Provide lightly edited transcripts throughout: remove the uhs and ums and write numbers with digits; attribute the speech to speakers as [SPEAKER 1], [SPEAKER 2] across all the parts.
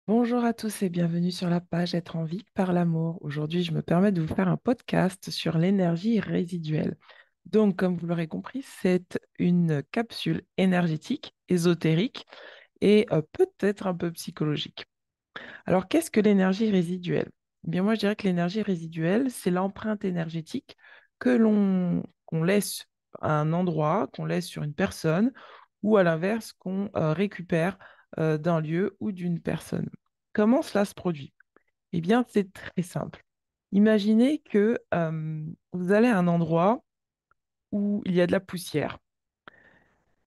[SPEAKER 1] Bonjour à tous et bienvenue sur la page Être en vie par l'amour. Aujourd'hui, je me permets de vous faire un podcast sur l'énergie résiduelle. Donc, comme vous l'aurez compris, c'est une capsule énergétique, ésotérique et peut-être un peu psychologique. Alors, qu'est-ce que l'énergie résiduelle? Eh bien, moi, je dirais que l'énergie résiduelle, c'est l'empreinte énergétique qu'on laisse à un endroit, qu'on laisse sur une personne, ou à l'inverse, qu'on récupère d'un lieu ou d'une personne. Comment cela se produit? Eh bien, c'est très simple. Imaginez que vous allez à un endroit où il y a de la poussière.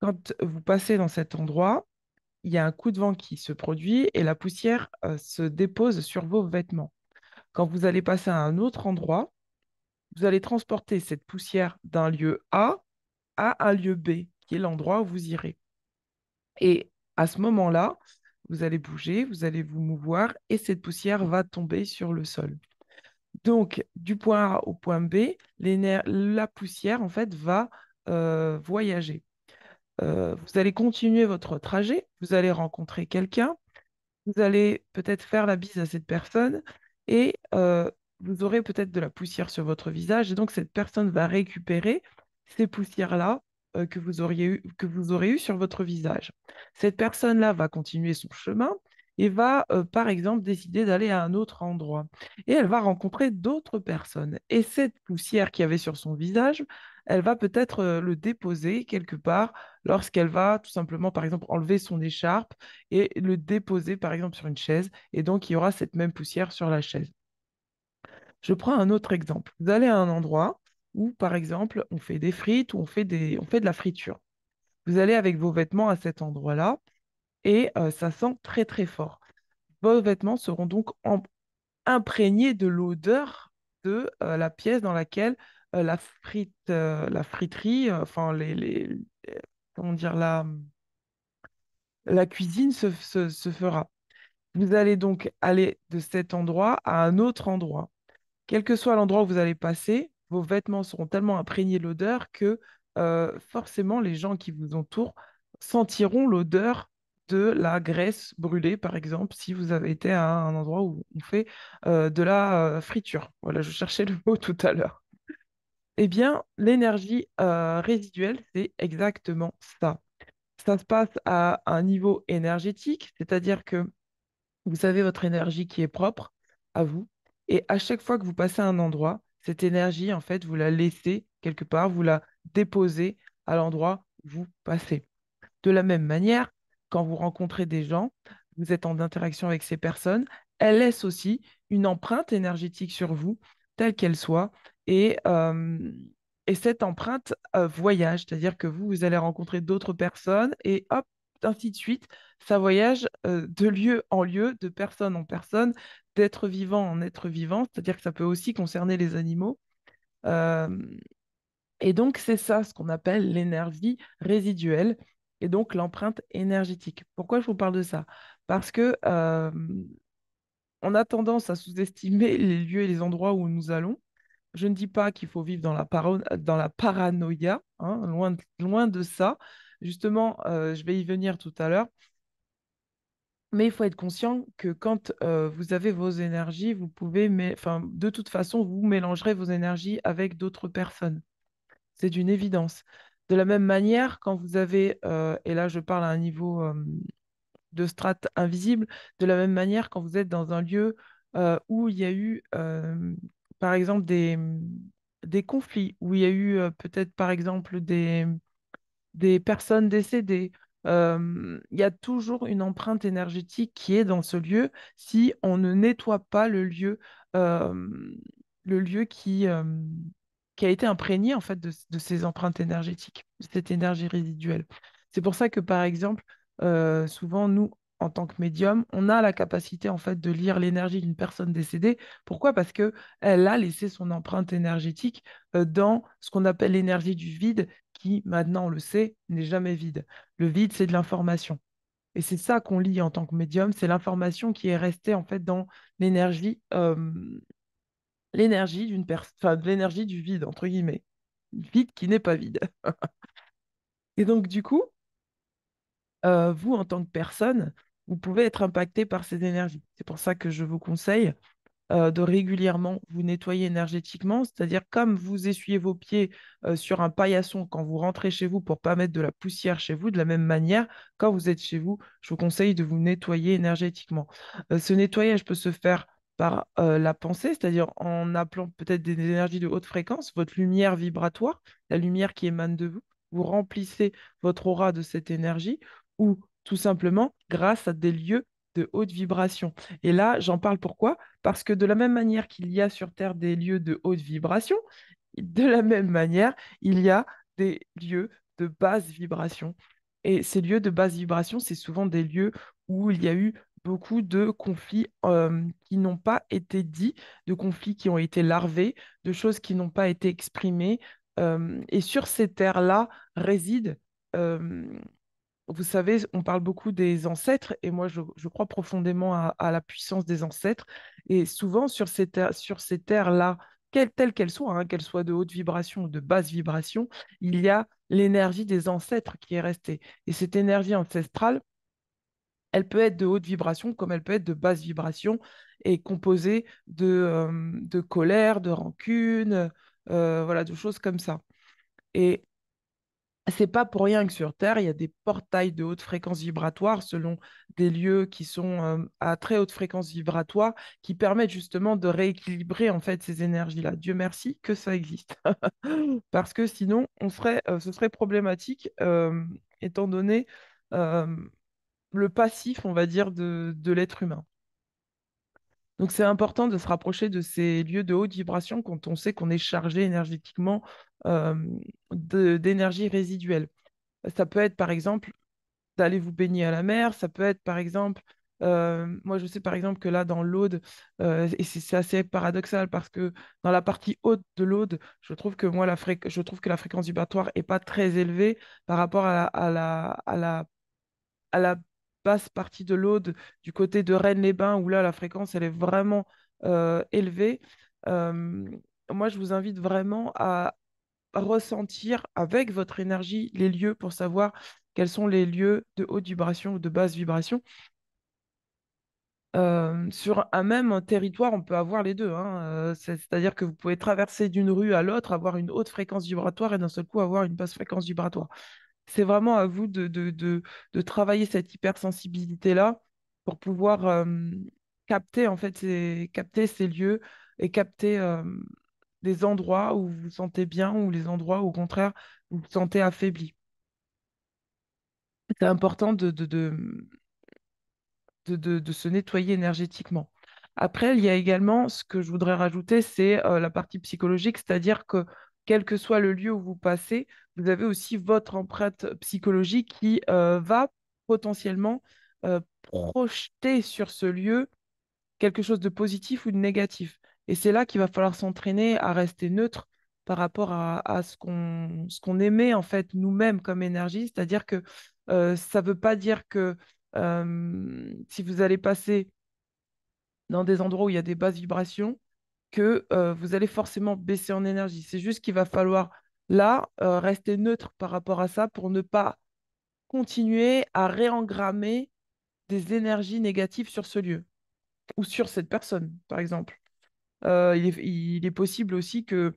[SPEAKER 1] Quand vous passez dans cet endroit, il y a un coup de vent qui se produit et la poussière se dépose sur vos vêtements. Quand vous allez passer à un autre endroit, vous allez transporter cette poussière d'un lieu A à un lieu B, qui est l'endroit où vous irez. Et à ce moment-là, vous allez bouger, vous allez vous mouvoir et cette poussière va tomber sur le sol. Donc, du point A au point B, la poussière, en fait, va voyager. Vous allez continuer votre trajet, vous allez rencontrer quelqu'un, vous allez peut-être faire la bise à cette personne et vous aurez peut-être de la poussière sur votre visage. Et donc, cette personne va récupérer ces poussières-là que vous aurez eues sur votre visage. Cette personne-là va continuer son chemin et va, par exemple, décider d'aller à un autre endroit. Et elle va rencontrer d'autres personnes. Et cette poussière qu'il y avait sur son visage, elle va peut-être le déposer quelque part lorsqu'elle va tout simplement, par exemple, enlever son écharpe et le déposer, par exemple, sur une chaise. Et donc, il y aura cette même poussière sur la chaise. Je prends un autre exemple. Vous allez à un endroit où, par exemple, on fait des frites ou on fait de la friture. Vous allez avec vos vêtements à cet endroit-là et ça sent très, très fort. Vos vêtements seront donc imprégnés de l'odeur de la pièce dans laquelle la friterie, enfin, comment dire, la cuisine se fera. Vous allez donc aller de cet endroit à un autre endroit. Quel que soit l'endroit où vous allez passer, vos vêtements seront tellement imprégnés de l'odeur que forcément les gens qui vous entourent sentiront l'odeur de la graisse brûlée, par exemple, si vous avez été à un endroit où on fait de la friture. Voilà, je cherchais le mot tout à l'heure. Eh bien, l'énergie résiduelle, c'est exactement ça. Ça se passe à un niveau énergétique, c'est-à-dire que vous avez votre énergie qui est propre à vous. Et à chaque fois que vous passez à un endroit, cette énergie, en fait, vous la laissez quelque part, vous la déposez à l'endroit où vous passez. De la même manière, quand vous rencontrez des gens, vous êtes en interaction avec ces personnes, elles laissent aussi une empreinte énergétique sur vous, telle qu'elle soit. Et, euh, et cette empreinte voyage, c'est-à-dire que vous allez rencontrer d'autres personnes et hop, ainsi de suite. Ça voyage de lieu en lieu, de personne en personne, d'être vivant en être vivant, c'est-à-dire que ça peut aussi concerner les animaux. Euh, et donc, c'est ça ce qu'on appelle l'énergie résiduelle et donc l'empreinte énergétique. Pourquoi je vous parle de ça? Parce que on a tendance à sous-estimer les lieux et les endroits où nous allons. Je ne dis pas qu'il faut vivre dans la paranoïa, hein, loin de ça. Justement, je vais y venir tout à l'heure. Mais il faut être conscient que quand vous avez vos énergies, vous pouvez, mais, enfin, de toute façon, vous mélangerez vos énergies avec d'autres personnes. C'est d'une évidence. De la même manière, quand vous avez, et là je parle à un niveau de strate invisible, de la même manière quand vous êtes dans un lieu où il y a eu, par exemple, des conflits, où il y a eu peut-être, par exemple, des personnes décédées. Il y a toujours une empreinte énergétique qui est dans ce lieu si on ne nettoie pas euh, le lieu qui a été imprégné en fait de ces empreintes énergétiques, de cette énergie résiduelle. C'est pour ça que par exemple, souvent nous, en tant que médium, on a la capacité en fait de lire l'énergie d'une personne décédée. Pourquoi? Parce que elle a laissé son empreinte énergétique dans ce qu'on appelle l'énergie du vide qui, maintenant on le sait, n'est jamais vide. Le vide, c'est de l'information. Et c'est ça qu'on lit en tant que médium, c'est l'information qui est restée en fait dans l'énergie, l'énergie d'une personne, enfin de l'énergie du vide, entre guillemets. Vide qui n'est pas vide. Et donc du coup, vous en tant que personne, vous pouvez être impacté par ces énergies. C'est pour ça que je vous conseille de régulièrement vous nettoyer énergétiquement, c'est-à-dire comme vous essuyez vos pieds sur un paillasson quand vous rentrez chez vous pour pas mettre de la poussière chez vous, de la même manière, quand vous êtes chez vous, je vous conseille de vous nettoyer énergétiquement. Ce nettoyage peut se faire par la pensée, c'est-à-dire en appelant peut-être des énergies de haute fréquence, votre lumière vibratoire, la lumière qui émane de vous, vous remplissez votre aura de cette énergie, ou tout simplement grâce à des lieux de haute vibration. Et là, j'en parle pourquoi? Parce que de la même manière qu'il y a sur Terre des lieux de haute vibration, de la même manière, il y a des lieux de basse vibration. Et ces lieux de basse vibration, c'est souvent des lieux où il y a eu beaucoup de conflits qui n'ont pas été dits, de conflits qui ont été larvés, de choses qui n'ont pas été exprimées. Et sur ces terres-là résident euh, vous savez, on parle beaucoup des ancêtres et moi, je crois profondément à la puissance des ancêtres. Et souvent, sur ces terres-là, telles qu'elles soient, hein, qu'elles soient de haute vibration ou de basse vibration, il y a l'énergie des ancêtres qui est restée. Et cette énergie ancestrale, elle peut être de haute vibration comme elle peut être de basse vibration et composée de colère, de rancune, voilà, de choses comme ça. Et c'est pas pour rien que sur Terre, il y a des portails de haute fréquence vibratoire selon des lieux qui sont à très haute fréquence vibratoire qui permettent justement de rééquilibrer en fait ces énergies-là. Dieu merci que ça existe. Parce que sinon, ce serait problématique étant donné euh, le passif, on va dire, de l'être humain. Donc c'est important de se rapprocher de ces lieux de haute vibration quand on sait qu'on est chargé énergétiquement euh, d'énergie résiduelle. Ça peut être, par exemple, d'aller vous baigner à la mer. Ça peut être, par exemple, moi, je sais, par exemple, que là, dans l'Aude, et c'est assez paradoxal parce que dans la partie haute de l'Aude, je trouve que moi, je trouve que la fréquence vibratoire n'est pas très élevée par rapport à la basse partie de l'Aude, du côté de Rennes-les-Bains, où là, la fréquence, elle est vraiment élevée. Euh, Moi, je vous invite vraiment à ressentir avec votre énergie les lieux pour savoir quels sont les lieux de haute vibration ou de basse vibration. Sur un même territoire, on peut avoir les deux, hein. C'est-à-dire que vous pouvez traverser d'une rue à l'autre, avoir une haute fréquence vibratoire et d'un seul coup avoir une basse fréquence vibratoire. C'est vraiment à vous de travailler cette hypersensibilité-là pour pouvoir capter en fait capter ces lieux et capter les endroits où vous vous sentez bien ou les endroits où au contraire vous vous sentez affaibli. C'est important de se nettoyer énergétiquement. Après, il y a également ce que je voudrais rajouter, c'est la partie psychologique, c'est-à-dire que quel que soit le lieu où vous passez, vous avez aussi votre empreinte psychologique qui va potentiellement projeter sur ce lieu quelque chose de positif ou de négatif. Et c'est là qu'il va falloir s'entraîner à rester neutre par rapport à ce qu'on émet en fait nous-mêmes comme énergie. C'est-à-dire que ça ne veut pas dire que si vous allez passer dans des endroits où il y a des basses vibrations, que vous allez forcément baisser en énergie. C'est juste qu'il va falloir là rester neutre par rapport à ça pour ne pas continuer à réengrammer des énergies négatives sur ce lieu ou sur cette personne, par exemple. Il est possible aussi que,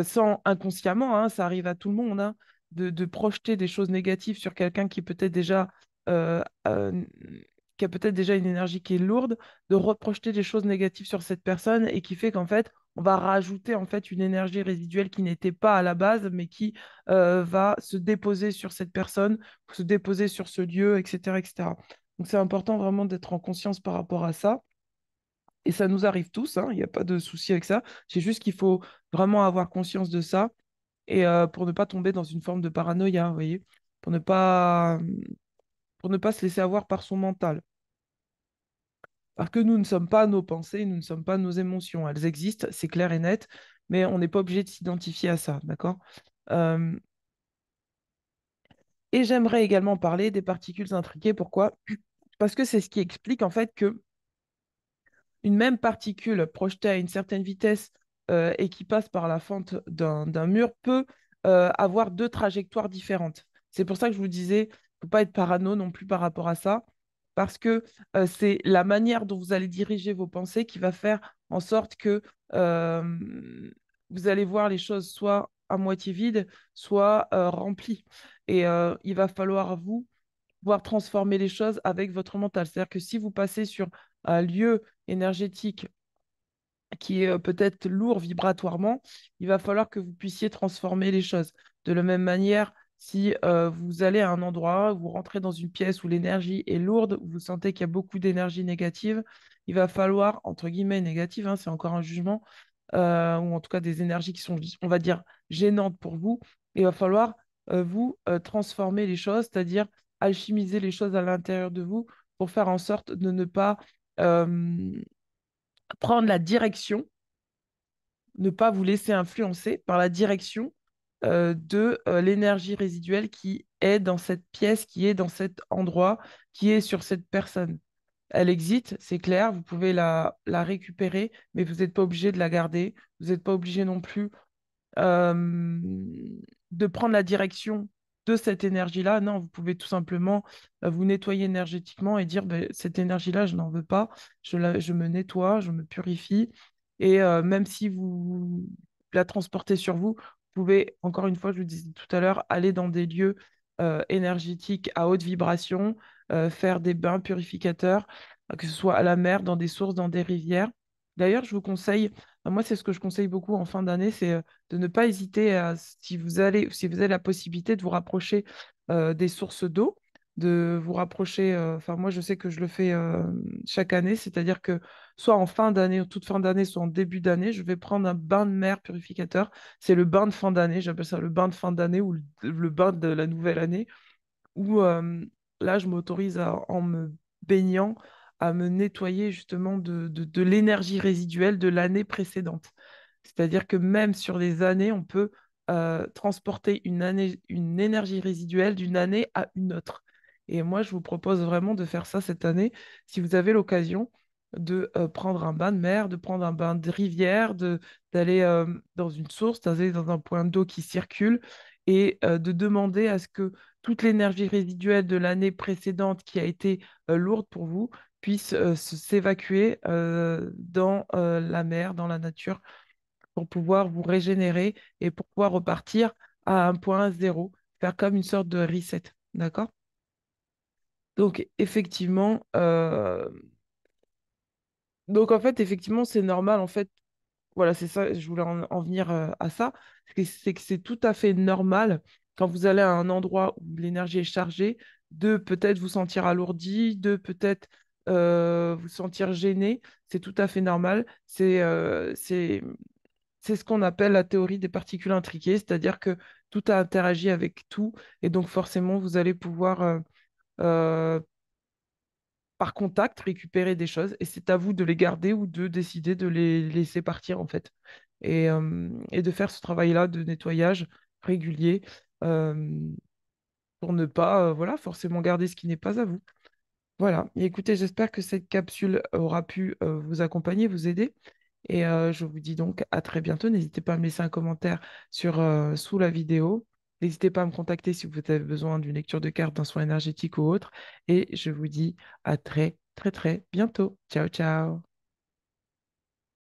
[SPEAKER 1] sans inconsciemment, hein, ça arrive à tout le monde, hein, de projeter des choses négatives sur quelqu'un qui peut-être déjà, euh, euh, qui a peut-être déjà une énergie qui est lourde, de reprojeter des choses négatives sur cette personne et qui fait qu'en fait, on va rajouter en fait une énergie résiduelle qui n'était pas à la base, mais qui va se déposer sur cette personne, se déposer sur ce lieu, etc., etc. Donc c'est important vraiment d'être en conscience par rapport à ça. Et ça nous arrive tous, hein, il n'y a pas de souci avec ça. C'est juste qu'il faut vraiment avoir conscience de ça et pour ne pas tomber dans une forme de paranoïa, vous voyez, pour ne pas, pour ne pas se laisser avoir par son mental. Parce que nous ne sommes pas nos pensées, nous ne sommes pas nos émotions. Elles existent, c'est clair et net, mais on n'est pas obligé de s'identifier à ça, d'accord? Euh, et j'aimerais également parler des particules intriquées. Pourquoi? Parce que c'est ce qui explique en fait que une même particule projetée à une certaine vitesse et qui passe par la fente d'un mur peut avoir deux trajectoires différentes. C'est pour ça que je vous disais, il ne faut pas être parano non plus par rapport à ça. parce que c'est la manière dont vous allez diriger vos pensées qui va faire en sorte que vous allez voir les choses soit à moitié vides, soit remplies. Et il va falloir vous pouvoir transformer les choses avec votre mental. C'est-à-dire que si vous passez sur un lieu énergétique qui est peut-être lourd vibratoirement, il va falloir que vous puissiez transformer les choses. De la même manière, si vous allez à un endroit, vous rentrez dans une pièce où l'énergie est lourde, où vous sentez qu'il y a beaucoup d'énergie négative, il va falloir, entre guillemets, négative, hein, c'est encore un jugement, ou en tout cas des énergies qui sont, on va dire, gênantes pour vous, il va falloir vous transformer les choses, c'est-à-dire alchimiser les choses à l'intérieur de vous pour faire en sorte de ne pas euh, prendre la direction, ne pas vous laisser influencer par la direction de l'énergie résiduelle qui est dans cette pièce, qui est dans cet endroit, qui est sur cette personne. Elle existe, c'est clair, vous pouvez la récupérer, mais vous n'êtes pas obligé de la garder. Vous n'êtes pas obligé non plus euh, de prendre la direction de cette énergie-là. Non, vous pouvez tout simplement vous nettoyer énergétiquement et dire, ben, cette énergie-là, je n'en veux pas, je me nettoie, je me purifie. Et même si vous la transportez sur vous, vous pouvez, encore une fois, je vous disais tout à l'heure, aller dans des lieux énergétiques à haute vibration, faire des bains purificateurs, que ce soit à la mer, dans des sources, dans des rivières. D'ailleurs, je vous conseille, moi, c'est ce que je conseille beaucoup en fin d'année, c'est de ne pas hésiter à, si vous avez la possibilité de vous rapprocher des sources d'eau, de vous rapprocher, enfin moi je sais que je le fais chaque année, c'est-à-dire que soit en fin d'année, en toute fin d'année, soit en début d'année, je vais prendre un bain de mer purificateur. C'est le bain de fin d'année, j'appelle ça le bain de fin d'année ou le bain de la nouvelle année où là, je m'autorise en me baignant, à me nettoyer justement de l'énergie résiduelle de l'année précédente. C'est-à-dire que même sur les années, on peut transporter une énergie résiduelle d'une année à une autre. Et moi, je vous propose vraiment de faire ça cette année, si vous avez l'occasion de prendre un bain de mer, de prendre un bain de rivière, d'aller dans une source, d'aller dans un point d'eau qui circule et de demander à ce que toute l'énergie résiduelle de l'année précédente qui a été lourde pour vous puisse s'évacuer dans la mer, dans la nature, pour pouvoir vous régénérer et pour pouvoir repartir à un point zéro, faire comme une sorte de reset. D'accord? Donc, effectivement, donc en fait, effectivement, c'est normal. En fait, voilà, c'est ça, je voulais en venir à ça. C'est que c'est tout à fait normal quand vous allez à un endroit où l'énergie est chargée, de peut-être vous sentir alourdi, de peut-être vous sentir gêné. C'est tout à fait normal. C'est ce qu'on appelle la théorie des particules intriquées, c'est-à-dire que tout a interagi avec tout, et donc forcément, vous allez pouvoir euh, par contact, récupérer des choses et c'est à vous de les garder ou de décider de les laisser partir en fait. Et de faire ce travail-là de nettoyage régulier euh, pour ne pas voilà, forcément garder ce qui n'est pas à vous. Voilà. Et écoutez, j'espère que cette capsule aura pu vous accompagner, vous aider. Et je vous dis donc à très bientôt. N'hésitez pas à me laisser un commentaire sous la vidéo. N'hésitez pas à me contacter si vous avez besoin d'une lecture de cartes, d'un soin énergétique ou autre. Et je vous dis à très, très, très bientôt. Ciao, ciao.